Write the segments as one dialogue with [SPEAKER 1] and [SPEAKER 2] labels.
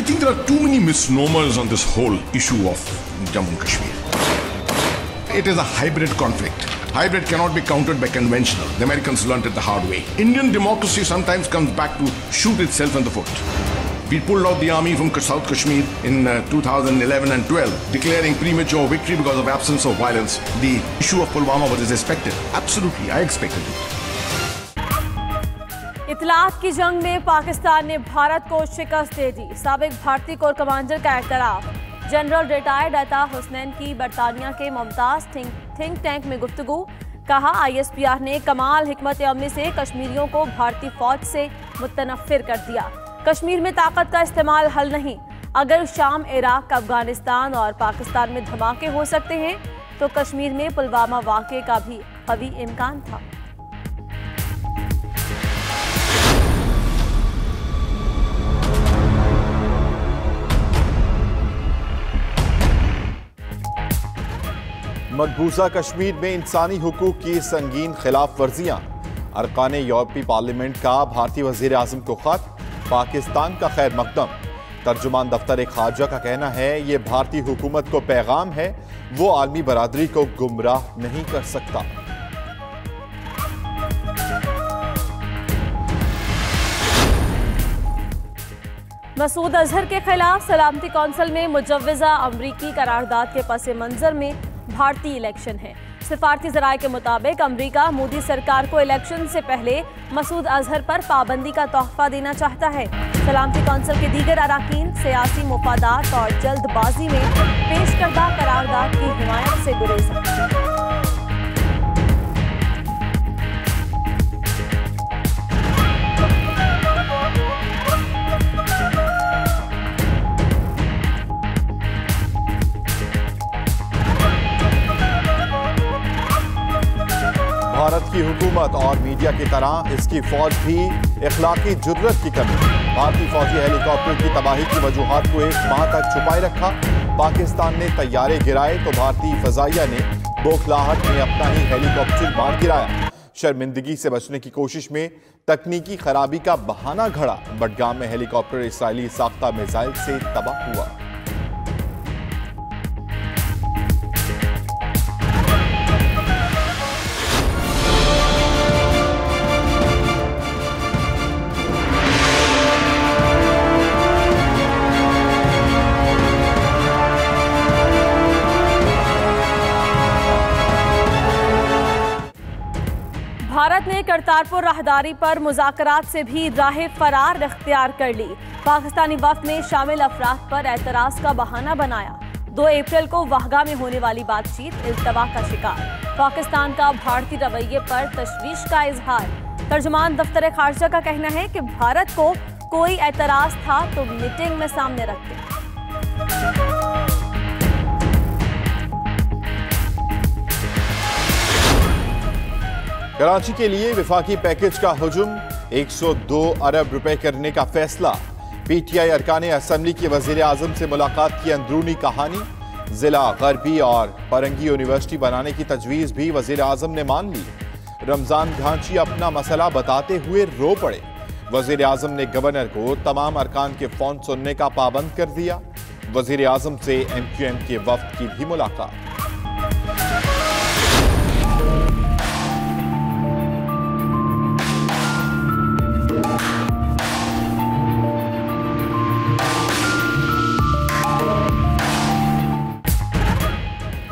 [SPEAKER 1] think there are too many misnomers on this whole issue of Jammu and Kashmir. It is a hybrid conflict. Hybrid cannot be countered by conventional. The Americans learned it the hard way. Indian democracy sometimes comes back to shoot itself in the foot. We pulled out the army from South Kashmir in 2011 and 12, declaring premature victory because of absence of violence. The issue of Pulwama was expected. Absolutely, I expected it.
[SPEAKER 2] इतलात की जंग में पाकिस्तान ने भारत को शिकस्त दे दी। साबिक भारतीय core commander का एतराफ। General retired अता हुसनैन की बरतानिया के मुमताज थिंक टैंक में गुफ्तगू। कहा ISPR ने कमाल हिकमत अमली से कश्मीरियों को भारतीय फौज से मुतनफ्फिर कर दिया। कश्मीर में ताकत का इस्तेमाल हल नहीं। अगर शाम, इराक, अफगानिस्तान और पाकिस्तान में धमाके हो सकते हैं तो कश्मीर में पुलवामा वाक़े का भी कभी इम्कान था।
[SPEAKER 3] मकबूजा कश्मीर में इंसानी हुकूक की संगीन खिलाफ वर्जियां। अरकान यूरोपीय पार्लियामेंट का भारतीय वजीर आजम को खत। पाकिस्तान का खैर मकदम। तर्जुमान दफ्तर खारजा का कहना है ये भारतीय हुकूमत को पैगाम है, वो आलमी बरादरी को गुमराह नहीं कर सकता।
[SPEAKER 2] मसूद अजहर के खिलाफ सलामती कौंसिल में मुजव्वज़ा अमरीकी करारदाद के पस मंजर में भारतीय इलेक्शन है। सिफारती ज़राए के मुताबिक अमरीका मोदी सरकार को इलेक्शन से पहले मसूद अजहर पर पाबंदी का तोहफा देना चाहता है। सलामती कौंसिल के दीगर अराकीन सियासी मुफादात और जल्दबाजी में पेश करदा करारदाद की हिमायत से गुरेज।
[SPEAKER 3] भारत की हुकूमत और मीडिया की तरह इसकी फौज भी इखलाकी जुर्रत की कमी। भारतीय फौजी हेलीकॉप्टर की तबाही की वजूहात को एक माह तक छुपाए रखा। पाकिस्तान ने तैयारे गिराए तो भारतीय फजाइया ने बौखलाहट में अपना ही हेलीकॉप्टर मार गिराया। शर्मिंदगी से बचने की कोशिश में तकनीकी खराबी का बहाना घड़ा। बडगाम में हेलीकॉप्टर इसराइली साख्ता मिसाइल से तबाह हुआ।
[SPEAKER 2] भारत ने करतारपुर राहदारी पर मुज़ाकरात से भी राह फरार इख्तियार कर ली। पाकिस्तानी वफ्द ने शामिल अफराद पर एतराज़ का बहाना बनाया। 2 अप्रैल को वाहगा में होने वाली बातचीत इल्तवा का शिकार। पाकिस्तान का भारतीय रवैये पर तशवीश का इजहार। तर्जुमान दफ्तर खारजा का कहना है कि भारत को कोई एतराज़ था तो मीटिंग में सामने रखते।
[SPEAKER 3] कराची के लिए विफाकी पैकेज का हुजूम। 102 अरब रुपए करने का फैसला। PTI अरकान असम्बली के वजीर आजम से मुलाकात की अंदरूनी कहानी। जिला गरबी और परंगी यूनिवर्सिटी बनाने की तजवीज़ भी वजीर आजम ने मान ली। रमजान घांची अपना मसला बताते हुए रो पड़े। वजीर आजम ने गवर्नर को तमाम अरकान के फोन सुनने का पाबंद कर दिया। वजीर आजम से MQM के वफ्द की भी मुलाकात।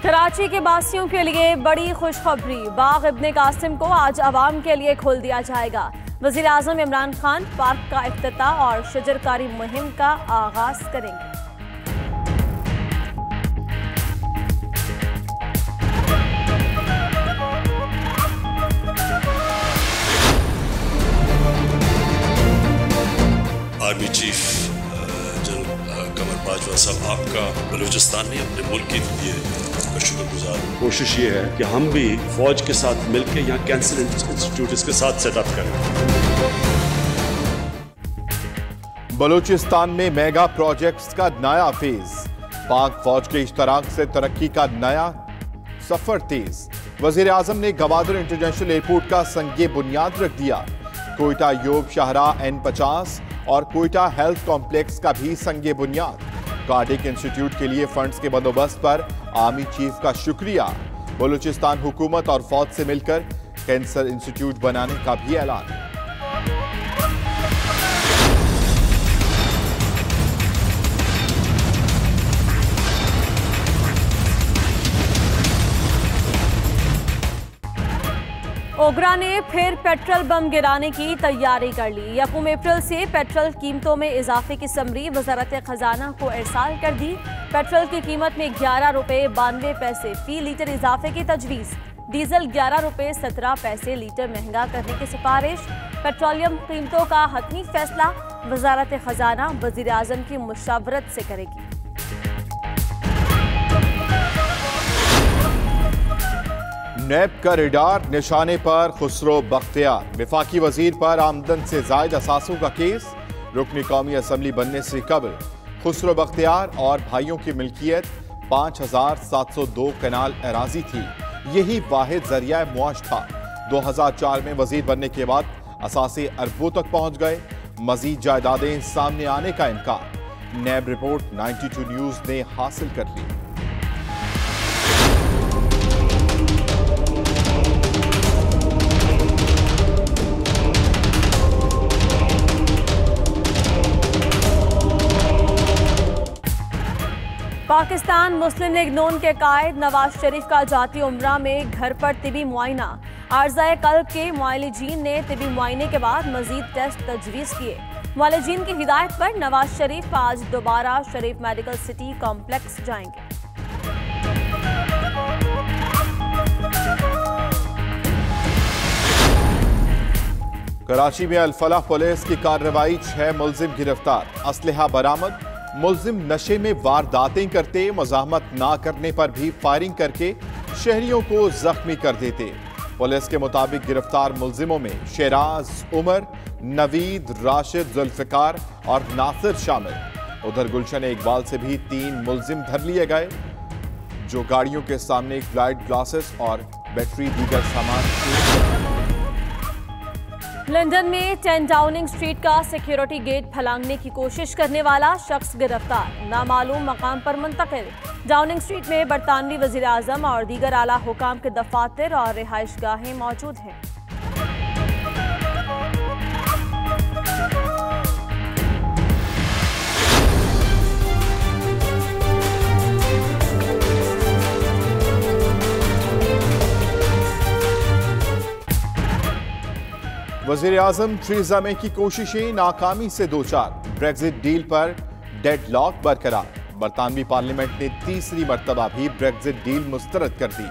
[SPEAKER 2] कराची के बासियों के लिए बड़ी खुशखबरी। बाग इब्ने कासिम को आज अवाम के लिए खोल दिया जाएगा। वजीर आजम इमरान खान पार्क का इफ्तिताह और शजरकारी मुहिम का आगाज करेंगे।
[SPEAKER 4] आर्मी चीफ जनरल कमर बाजवा साहब, आपका बलूचिस्तान ने अपने मुल्क के लिए शुक्रगुजार हूं। कोशिश ये है कि हम भी फौज के साथ मिलकर यहाँ कैंसर इंस्टीट्यूट इसके साथ सेटअप करें।
[SPEAKER 3] बलूचिस्तान में मेगा प्रोजेक्ट्स का नया फेज। पाक फौज के इश्तराक से तरक्की का नया सफर तेज। वजीर आजम ने गवादर इंटरनेशनल एयरपोर्ट का संगे बुनियाद रख दिया। कोयटा योग शाहराह N50 और कोयटा हेल्थ कॉम्प्लेक्स का भी संगे बुनियाद। कार्डिक इंस्टीट्यूट के लिए फंड्स के बंदोबस्त पर आर्मी चीफ का शुक्रिया। बलूचिस्तान हुकूमत और फौज से मिलकर कैंसर इंस्टीट्यूट बनाने का भी ऐलान।
[SPEAKER 2] ओगरा ने फिर पेट्रोल बम गिराने की तैयारी कर ली। 1 अप्रैल से पेट्रोल कीमतों में इजाफे की समरी वजारत खजाना को इरसाल कर दी। पेट्रोल की कीमत में 11 रुपये 92 पैसे फी लीटर इजाफे की तजवीज़। डीजल 11 रुपये 17 पैसे लीटर महंगा करने की सिफारिश। पेट्रोलियम कीमतों का हतमी फैसला वजारत खजाना वजीर आजम की मुशावरत से करेगी।
[SPEAKER 3] नैब का रेडार निशाने पर खुसरो बख्तियार। विफाकी वजीर पर आमदन से जायद असासों का केस। रुकनी कौमी असम्बली बनने से कबल खुसरो बख्तियार और भाइयों की मिल्कियत 5702 कनाल अराजी थी। यही वाहिद जरिया मुआश था। 2004 में वजीर बनने के बाद असासे अरबों तक पहुंच गए। मजीद जायदादें सामने आने का इम्कान नैब रिपोर्ट 92 न्यूज ने हासिल कर ली।
[SPEAKER 2] पाकिस्तान मुस्लिम लीग नून के कायद नवाज शरीफ का जाती उम्रा में घर पर तिबी मुआयना। आर्ज़ाए कल्ब के मुआलिजीन ने तिबी मुआयने के बाद मजीद टेस्ट तजवीज़ किए। मुआलिजीन की हिदायत पर नवाज शरीफ आज दोबारा शरीफ मेडिकल सिटी कॉम्प्लेक्स जाएंगे।
[SPEAKER 3] कराची में अल-फलाह पुलिस की कार्रवाई, 6 मुल्जिम गिरफ्तार, असलहा बरामद। मुल्जिम नशे में वारदातें करते, मज़ाहमत ना करने पर भी फायरिंग करके शहरियों को जख्मी कर देते। पुलिस के मुताबिक गिरफ्तार मुल्जिमों में शेराज, उमर, नवीद, राशिद, जुल्फिकार और नासिर शामिल। उधर गुलशन इकबाल से भी 3 मुल्जिम धर लिए गए, जो गाड़ियों के सामने ग्लाइड ग्लासेस और बैटरी दीगर सामान।
[SPEAKER 2] लंदन में 10 डाउनिंग स्ट्रीट का सिक्योरिटी गेट फलांगने की कोशिश करने वाला शख्स गिरफ्तार, नामालूम मकाम पर मुंतकिल। डाउनिंग स्ट्रीट में बरतानवी वजीर आजम और दीगर आला हुकाम के दफातर और रिहाइश गाहें मौजूद हैं।
[SPEAKER 3] वजीर आजम थेरेसा मे की कोशिशें नाकामी से दोचार। ब्रेक्जिट डील पर डेडलॉक बरकरार। बरतानवी पार्लियामेंट ने तीसरी मर्तबा भी ब्रेक्जिट डील मुस्तरद कर दी।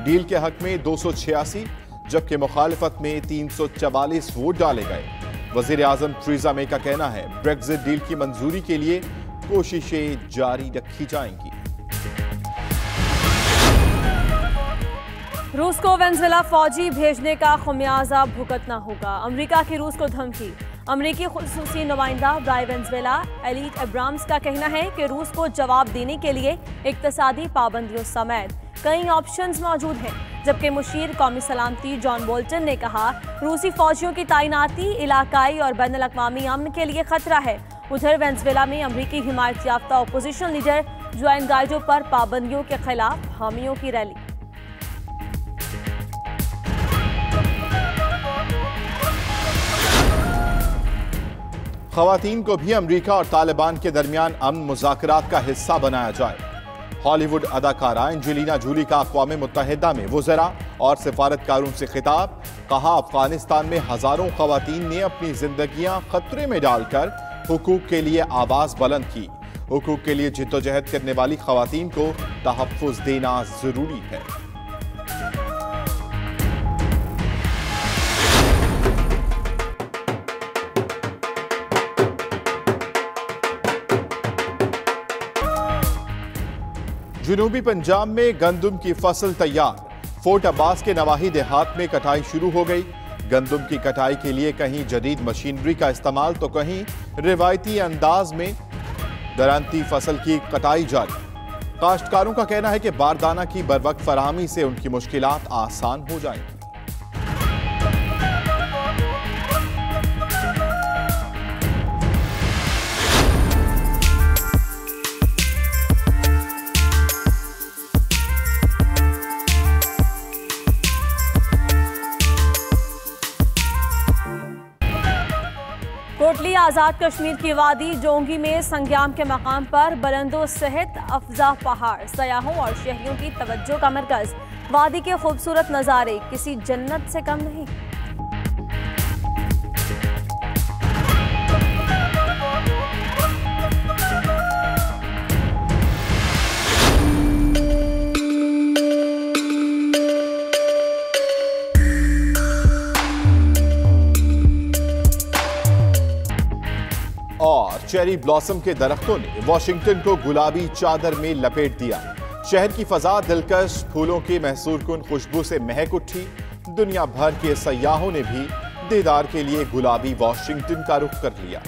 [SPEAKER 3] डील के हक में 286 जबकि मुखालिफत में 344 वोट डाले गए। वजीर आजम थेरेसा मे का कहना है ब्रेक्जिट डील की मंजूरी के लिए कोशिशें जारी रखी जाएंगी।
[SPEAKER 2] रूस को वेनेजुएला फौजी भेजने का खमियाजा भुगतना होगा। अमेरिका की रूस को धमकी। अमेरिकी खुसूसी नुमाइंदा ब्राय वेनेजुएला एलिट एब्राम्स का कहना है कि रूस को जवाब देने के लिए इक्तसादी पाबंदियों समेत कई ऑप्शंस मौजूद हैं। जबकि मुशीर कौमी सलामती जॉन बोल्टन ने कहा रूसी फौजियों की तैनाती इलाकाई और बैनुल अक़वामी अमन के लिए खतरा है। उधर वेनेजुएला में अमेरिकी हिमायत याफ्ता अपोजिशन लीडर जुआन गाइडो पर पाबंदियों के खिलाफ हामियों की रैली।
[SPEAKER 3] ख़वातीन को भी अमेरिका और तालिबान के दरमियान अमन मुज़ाकरात का हिस्सा बनाया जाए। हॉलीवुड अदाकारा एंजेलिना जूली का अक़वाम मुत्तहिदा में वुज़रा और सिफारतकारों से खिताब। कहा अफगानिस्तान में हज़ारों ख़वातीन ने अपनी जिंदगियां खतरे में डालकर हुकूक के लिए आवाज़ बुलंद की। हुकूक के लिए जिद्दोजहद करने वाली ख़वातीन को तहफ़्फ़ुज़ देना ज़रूरी है। जनूबी पंजाब में गंदम की फसल तैयार। फोर्ट अब्बास के नवाही देहात में कटाई शुरू हो गई। गंदम की कटाई के लिए कहीं जदीद मशीनरी का इस्तेमाल तो कहीं रिवायती अंदाज में दरांती फसल की कटाई जारी। काश्तकारों का कहना है कि बारदाना की बरवक्त फराहमी से उनकी मुश्किलात आसान हो जाएंगी।
[SPEAKER 2] टोटली आज़ाद कश्मीर की वादी जोंगी में संग्राम के मकाम पर बुलंदों सहित अफजा पहाड़ सयाहों और शहरियों की तवज्जो का मरकज। वादी के खूबसूरत नज़ारे किसी जन्नत से कम नहीं।
[SPEAKER 3] और चेरी ब्लॉसम के दरख्तों ने वॉशिंगटन को गुलाबी चादर में लपेट दिया। शहर की फजा दिलकश फूलों की महसूरकुन खुशबू से महक उठी। दुनिया भर के सयाहों ने भी दीदार के लिए गुलाबी वॉशिंगटन का रुख कर लिया।